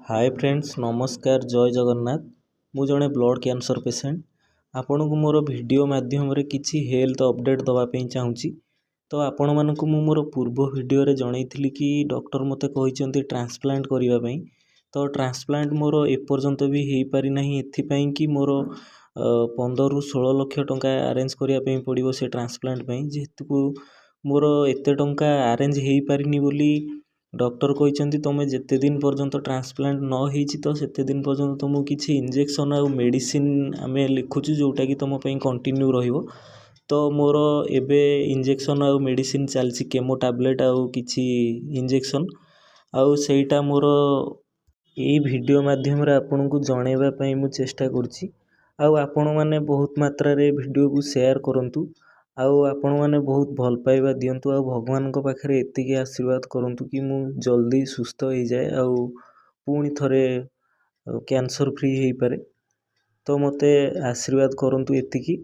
Hi friends नमस्कार जय जगन्नाथ। मु जड़े ब्लड कैंसर पेसेंट आपण को मोर वीडियो माध्यम रे किछि हेल्थ अपडेट दवा पे चाहूँगी। तो आपण मानक मु मोर पूर्व वीडियो रे जनईथिली कि डॉक्टर मते कहिसेंती ट्रांसप्लांट करिवा पई। तो ट्रांसप्लांट मोर एपर्यंत भी हेई पारि नाही, एथिपाई कि मोर 15 ରୁ 16 लक्ष टंका अरेंज करिया पई पड़िबो से ट्रांसप्लांट पई। जेहेतु मोर एते टंका अरेंज हेई पारिनी बोली डॉक्टर कहते तुम जिते दिन पर्यंत ट्रांसप्लांट न होती तो सेते दिन पर्यंत तुमको किसी इंजेक्शन आउ मेडिसिन आम लिखुचु जोटा कि तुम कंटिन्यू रहिबो। तो मोर एबे इंजेक्शन आउ मेडिसिन चलची केमो टैबलेट आउ किछि इंजेक्शन आउ सेटा मोर यही वीडियो माध्यम रे आपन को जणेबा पई मु चेष्टा करछि। आउ आपण माने बहुत मात्रा रे वीडियो को शेयर करंतु आउ आपण माने बहुत भल पाइबा दियंतु आउ भगवान को पाखरे एतिके आशीर्वाद करंतु कि मु जल्दी सुस्थ हो जाए आउ पुणी थरे कैंसर फ्री हो पारे। तो मते आशीर्वाद करंतु एतिकी।